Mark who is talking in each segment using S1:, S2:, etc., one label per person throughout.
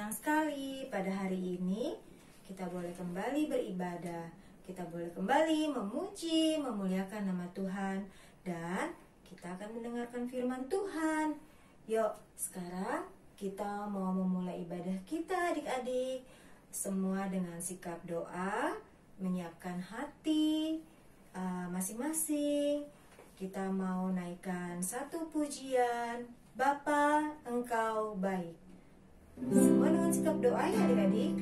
S1: senang sekali pada hari ini kita boleh kembali beribadah. Kita boleh kembali memuji, memuliakan nama Tuhan. Dan kita akan mendengarkan firman Tuhan. Yuk, sekarang kita mau memulai ibadah kita adik-adik. Semua dengan sikap doa, menyiapkan hati masing-masing. Kita mau naikkan satu pujian, Bapa, Engkau baik. Semua dengan sikap doa ya adik-adik.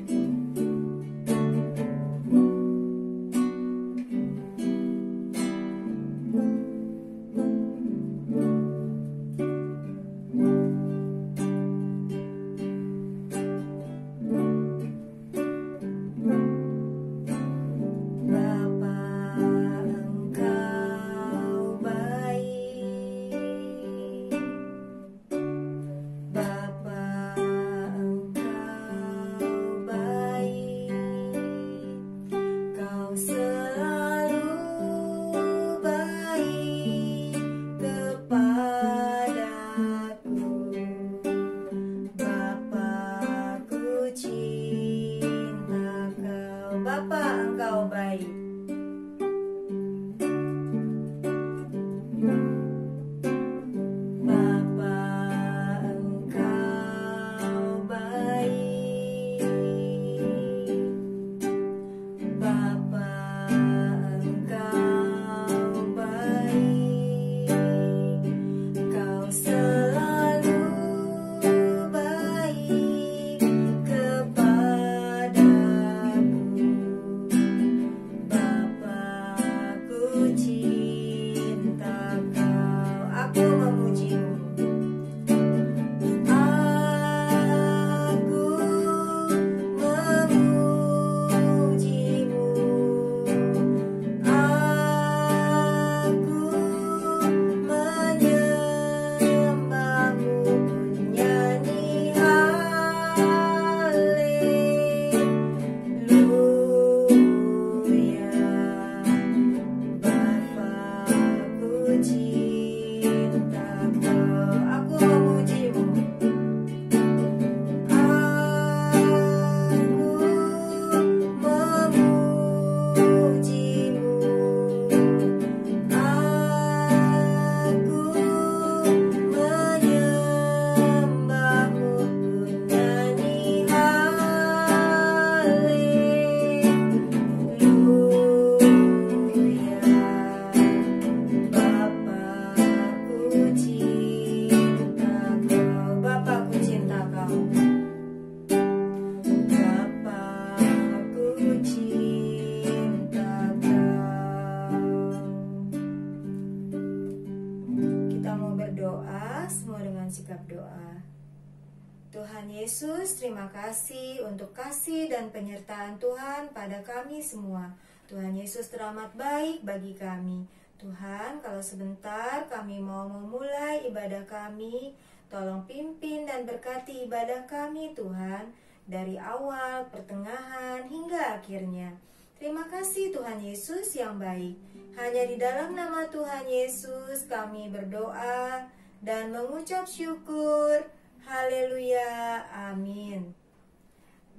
S1: Tuhan Yesus, terima kasih untuk kasih dan penyertaan Tuhan pada kami semua. Tuhan Yesus teramat baik bagi kami. Tuhan, kalau sebentar kami mau memulai ibadah kami, tolong pimpin dan berkati ibadah kami Tuhan, dari awal, pertengahan, hingga akhirnya. Terima kasih Tuhan Yesus yang baik. Hanya di dalam nama Tuhan Yesus kami berdoa dan mengucap syukur. Haleluya, amin.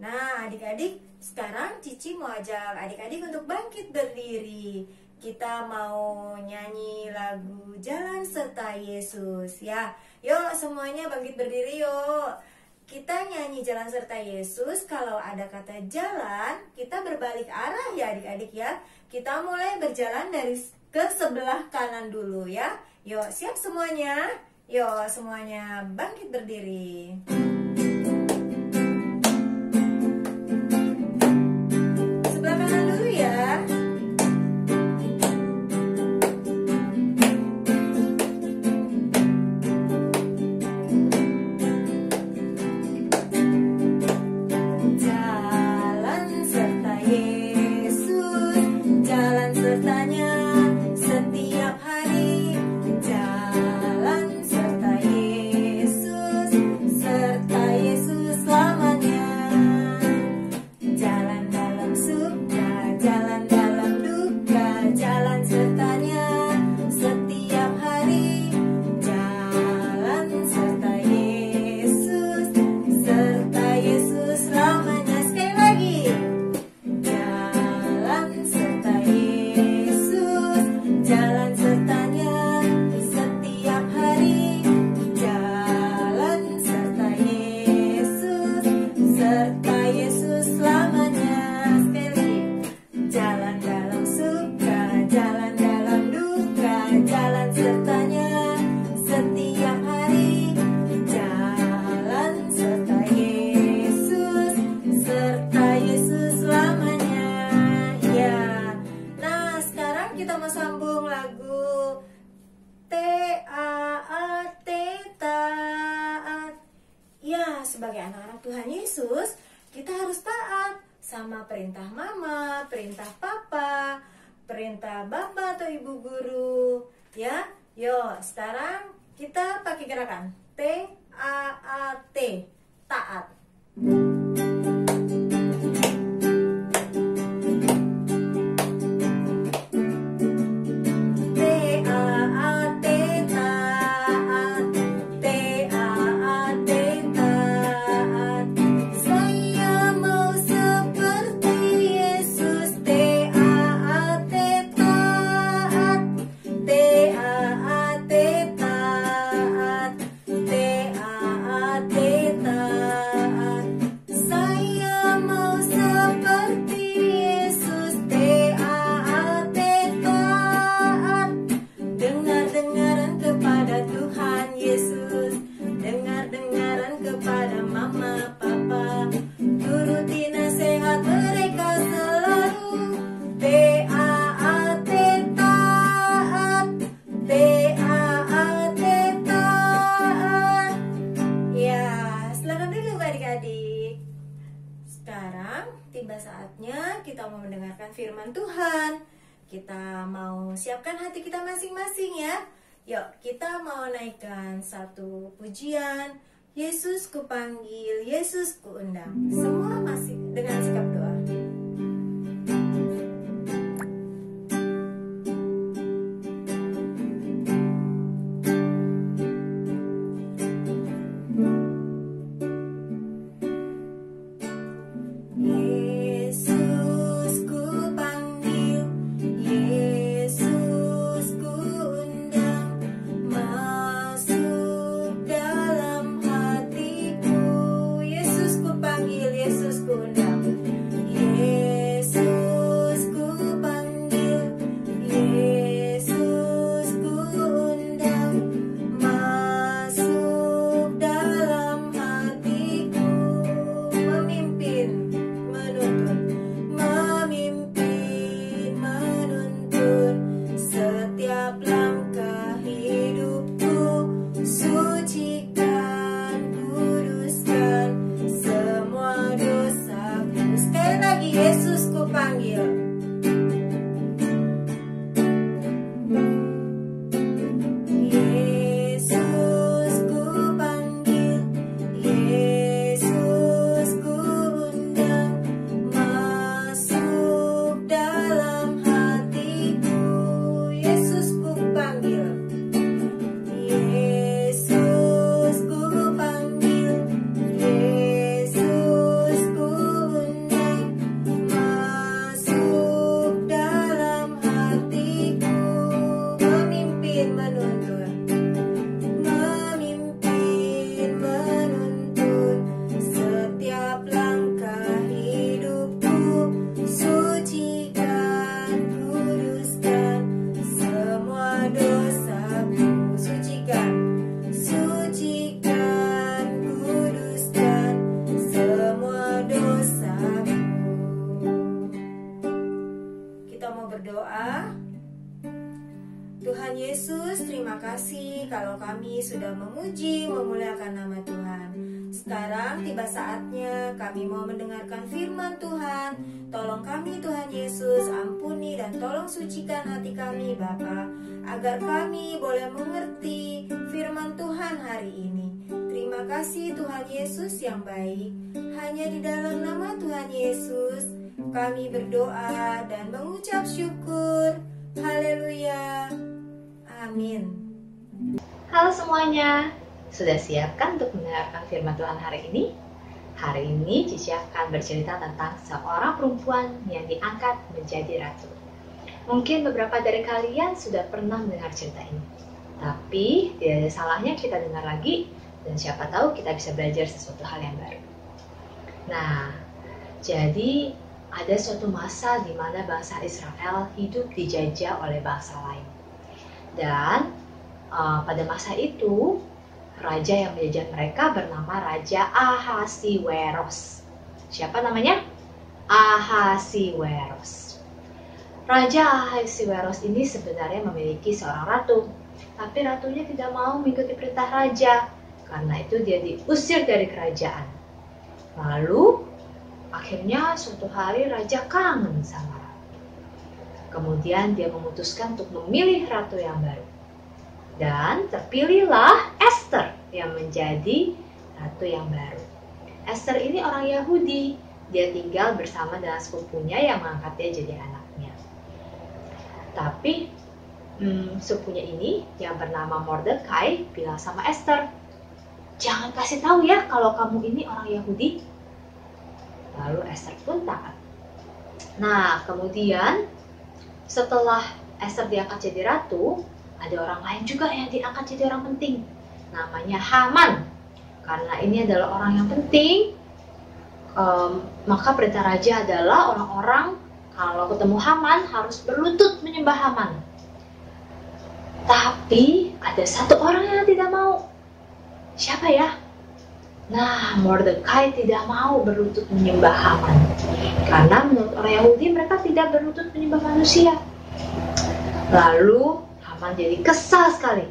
S1: Nah adik-adik, sekarang Cici mau ajak adik-adik untuk bangkit berdiri. Kita mau nyanyi lagu Jalan Serta Yesus ya. Yuk semuanya bangkit berdiri yuk. Kita nyanyi Jalan Serta Yesus. Kalau ada kata jalan, kita berbalik arah ya adik-adik ya. Kita mulai berjalan dari ke sebelah kanan dulu ya. Yuk siap semuanya. Yuk semuanya bangkit berdiri. Sebelah kanan dulu ya. Jalan serta Yesus, jalan sertanya setiap hari. Jalan serta Yesus, serta serta Yesus selamanya. Sekali, jalan dalam suka, jalan dalam duka, jalan sertanya setiap hari. Jalan serta Yesus selamanya. Ya, nah sekarang kita mau sambung lagu T-A-A-T, taat. Ya, sebagai anak-anak Tuhan Yesus, kita harus taat sama perintah mama, perintah papa, perintah bapak atau ibu guru. Ya, yuk sekarang kita pakai gerakan T-A-A-T, taat. Tiba saatnya kita mau mendengarkan firman Tuhan. Kita mau siapkan hati kita masing-masing ya. Yuk, kita mau naikkan satu pujian. Yesus kupanggil, Yesus kuundang. Semua masih dengan sikap doa. Tuhan Yesus, terima kasih kalau kami sudah memuji, memuliakan nama Tuhan. Sekarang tiba saatnya kami mau mendengarkan firman Tuhan. Tolong kami Tuhan Yesus, ampuni dan tolong sucikan hati kami Bapa, agar kami boleh mengerti firman Tuhan hari ini. Terima kasih Tuhan Yesus yang baik. Hanya di dalam nama Tuhan Yesus kami berdoa dan mengucap syukur. Haleluya. Amin.
S2: Halo semuanya, sudah siapkan untuk mendengarkan firman Tuhan hari ini? Hari ini Cici akan bercerita tentang seorang perempuan yang diangkat menjadi ratu. Mungkin beberapa dari kalian sudah pernah mendengar cerita ini, tapi tidak ada salahnya kita dengar lagi, dan siapa tahu kita bisa belajar sesuatu hal yang baru. Nah, jadi ada suatu masa di mana bangsa Israel hidup dijajah oleh bangsa lain. Dan pada masa itu, raja yang menjajah mereka bernama Raja Ahasiweros. Siapa namanya? Ahasiweros. Raja Ahasiweros ini sebenarnya memiliki seorang ratu, tapi ratunya tidak mau mengikuti perintah raja. Karena itu dia diusir dari kerajaan. Lalu akhirnya suatu hari raja kangen sama ratu. Kemudian dia memutuskan untuk memilih ratu yang baru. Dan terpilihlah Esther yang menjadi ratu yang baru. Esther ini orang Yahudi. Dia tinggal bersama dengan sepupunya yang mengangkat dia jadi anaknya. Tapi sepupunya ini yang bernama Mordekai bilang sama Esther, "Jangan kasih tahu ya kalau kamu ini orang Yahudi." Lalu Esther pun taat. Nah, kemudian setelah Esther diangkat jadi ratu, ada orang lain juga yang diangkat jadi orang penting. Namanya Haman. Karena ini adalah orang yang penting, maka perintah raja adalah orang-orang kalau ketemu Haman harus berlutut menyembah Haman. Tapi ada satu orang yang tidak mau. Siapa ya? Nah, Mordekai tidak mau berlutut menyembah Haman. Karena menurut orang Yahudi mereka tidak berlutut menyembah manusia. Lalu Haman jadi kesal sekali.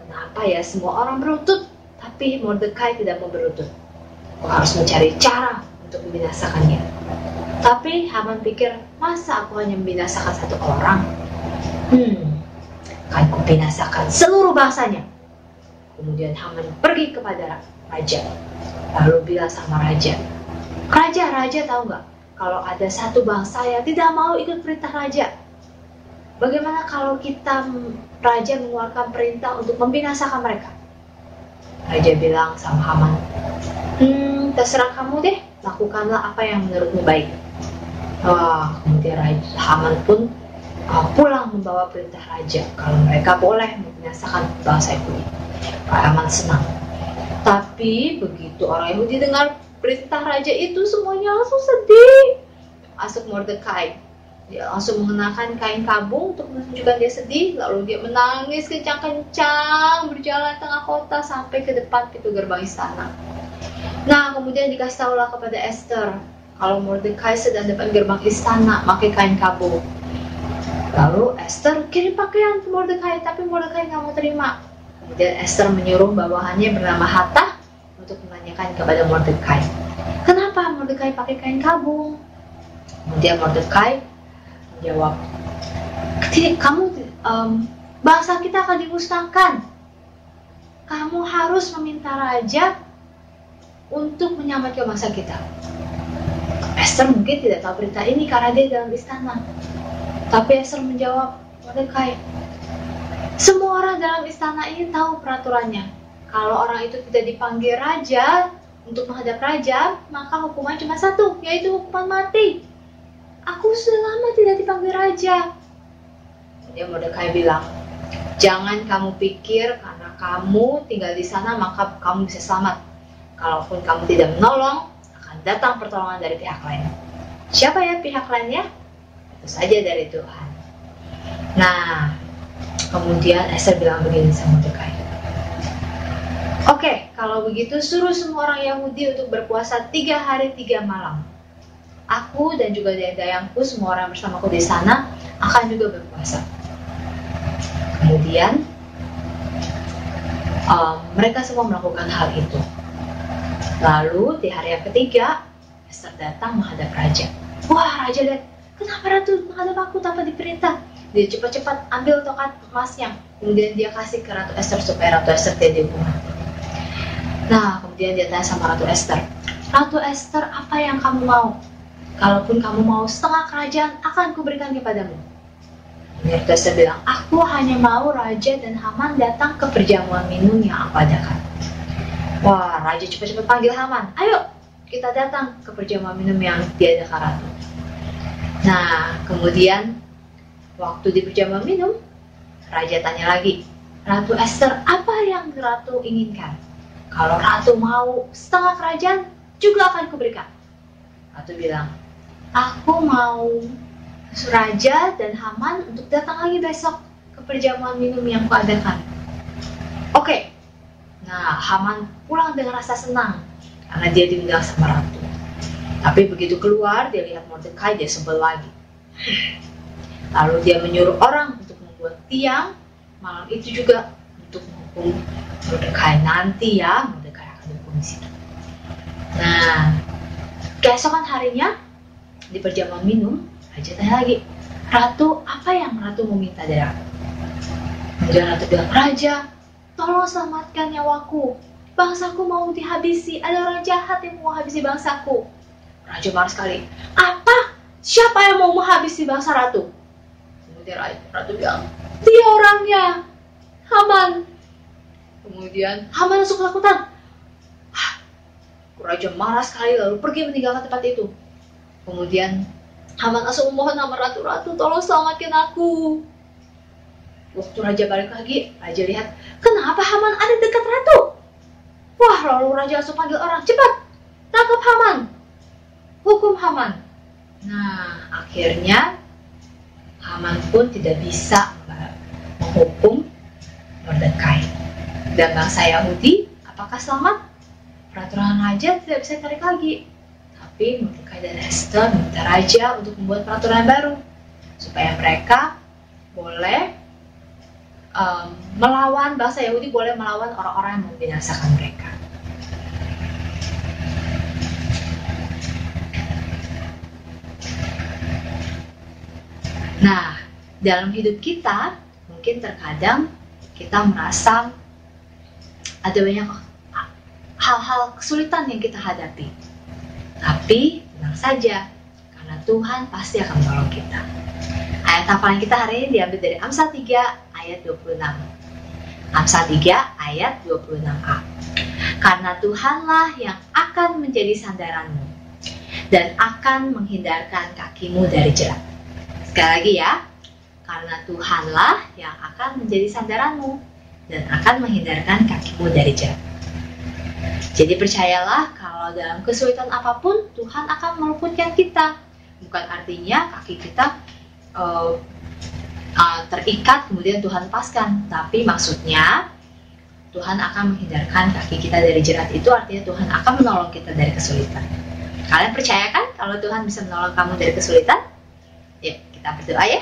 S2: Kenapa ya semua orang berlutut, tapi Mordekai tidak mau berlutut? Aku harus mencari cara untuk membinasakannya. Tapi Haman pikir, masa aku hanya membinasakan satu orang? Akan kubinasakan seluruh bangsanya. Kemudian Haman pergi kepada raja. Lalu bilang sama raja, Raja tahu nggak? Kalau ada satu bangsa yang tidak mau ikut perintah raja, bagaimana kalau raja mengeluarkan perintah untuk membinasakan mereka? Raja bilang sama Haman, terserah kamu deh, lakukanlah apa yang menurutmu baik. Kemudian Haman pun pulang membawa perintah raja kalau mereka boleh membinasakan bangsa Yahudi. Haman senang. Tapi begitu orang Yahudi dengar perintah raja itu, semuanya langsung sedih. Masuk Mordekai, dia langsung mengenakan kain kabung untuk menunjukkan dia sedih. Lalu dia menangis kencang-kencang berjalan tengah kota sampai ke depan pintu gerbang istana. Nah, kemudian dikasih tahulah kepada Esther kalau Mordekai sedang depan gerbang istana pakai kain kabung. Lalu Esther kirim pakaian ke Mordekai, tapi Mordekai nggak mau terima. Kemudian Esther menyuruh bawahannya bernama Hattach untuk menanyakan kepada Mordekai, kenapa Mordekai pakai kain kabung? Kemudian Mordekai menjawab, bangsa kita akan dimusnahkan. Kamu harus meminta raja untuk menyelamatkan bangsa kita. Esther mungkin tidak tahu berita ini karena dia dalam istana. Tapi Esther menjawab, Mordekai, semua orang dalam istana ini tahu peraturannya. Kalau orang itu tidak dipanggil raja untuk menghadap raja, maka hukumannya cuma satu, yaitu hukuman mati. Aku sudah lama tidak dipanggil raja. Dia Mordekai bilang, jangan kamu pikir karena kamu tinggal di sana maka kamu bisa selamat. Kalaupun kamu tidak menolong, akan datang pertolongan dari pihak lain. Siapa ya pihak lainnya? Itu saja dari Tuhan. Nah, kemudian Esther bilang begini sama Mordekai. Oke, kalau begitu suruh semua orang Yahudi untuk berpuasa 3 hari 3 malam. Aku dan juga dayang-dayangku, semua orang bersamaku di sana akan juga berpuasa. Kemudian mereka semua melakukan hal itu. Lalu di hari yang ketiga, Esther datang menghadap raja. Wah, raja lihat, kenapa ratu menghadap aku tanpa diperintah? Dia cepat-cepat ambil tongkat emasnya, kemudian dia kasih ke Ratu Esther supaya Ratu Esther tidak dihukum mati. Nah, kemudian dia tanya sama Ratu Esther, Ratu Esther, apa yang kamu mau? Kalaupun kamu mau setengah kerajaan, akan kuberikan kepadamu. Ratu Esther bilang, aku hanya mau raja dan Haman datang ke perjamuan minum yang aku adakan. Wah, raja cepat-cepat panggil Haman, ayo kita datang ke perjamuan minum yang diadakan ratu. Nah, kemudian waktu di perjamuan minum, raja tanya lagi, Ratu Esther, apa yang ratu inginkan? Kalau ratu mau setengah kerajaan, juga akan kuberikan. Ratu bilang, aku mau Raja dan Haman untuk datang lagi besok ke perjamuan minum yang kuadakan. Oke. Nah, Haman pulang dengan rasa senang karena dia diundang sama ratu. Tapi begitu keluar, dia lihat Mordekai, dia sebel lagi. Lalu dia menyuruh orang untuk membuat tiang malam itu juga untuk menghukum Mordekai. Nanti ya, Mordekai akan dihukum di situ. Nah, keesokan harinya di perjamuan minum, Raja tanya lagi, Ratu, apa yang Ratu mau minta dari aku? Kemudian Ratu bilang, Raja, tolong selamatkan nyawaku. Bangsaku mau dihabisi, ada orang jahat yang mau habisi bangsaku. Raja marah sekali, apa? Siapa yang mau menghabisi bangsa Ratu? Kemudian Ratu bilang, dia orangnya, Haman. Kemudian Haman langsung ketakutan. Raja marah sekali lalu pergi meninggalkan tempat itu. Kemudian Haman langsung memohon sama Ratu, Ratu tolong selamatkan aku. Waktu Raja balik lagi, Raja lihat, kenapa Haman ada dekat Ratu? Wah, lalu Raja langsung panggil orang, cepat, tangkap Haman, hukum Haman. Nah, akhirnya Haman pun tidak bisa menghukum Mordekai. Dan bangsa Yahudi, apakah selamat? Peraturan Raja tidak bisa tarik lagi. Tapi Mordekai dan Ester meminta Raja untuk membuat peraturan baru supaya mereka boleh melawan, bangsa Yahudi boleh melawan orang-orang yang membinasakan mereka. Nah, dalam hidup kita mungkin terkadang kita merasa ada banyak hal-hal kesulitan yang kita hadapi. Tapi tenang saja, karena Tuhan pasti akan menolong kita. Ayat hafalan kita hari ini diambil dari Amsal 3 ayat 26. Amsal 3 ayat 26a. Karena Tuhanlah yang akan menjadi sandaranmu dan akan menghindarkan kakimu dari jerat. Sekali lagi ya, karena Tuhanlah yang akan menjadi sandaranmu dan akan menghindarkan kakimu dari jerat. Jadi percayalah kalau dalam kesulitan apapun Tuhan akan meluputkan kita. Bukan artinya kaki kita terikat kemudian Tuhan lepaskan. Tapi maksudnya Tuhan akan menghindarkan kaki kita dari jerat, itu artinya Tuhan akan menolong kita dari kesulitan. Kalian percaya kan kalau Tuhan bisa menolong kamu dari kesulitan? Yuk kita berdoa ya.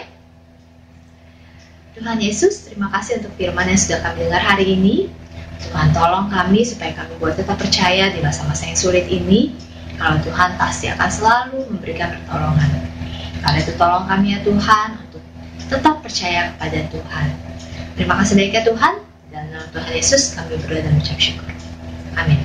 S2: Tuhan Yesus, terima kasih untuk firman yang sudah kami dengar hari ini. Tuhan tolong kami supaya kami boleh tetap percaya di masa-masa yang sulit ini, kalau Tuhan pasti akan selalu memberikan pertolongan. Karena itu tolong kami ya Tuhan untuk tetap percaya kepada Tuhan. Terima kasih banyak ya Tuhan, dan dalam Tuhan Yesus kami berdoa dan mengucap syukur. Amin.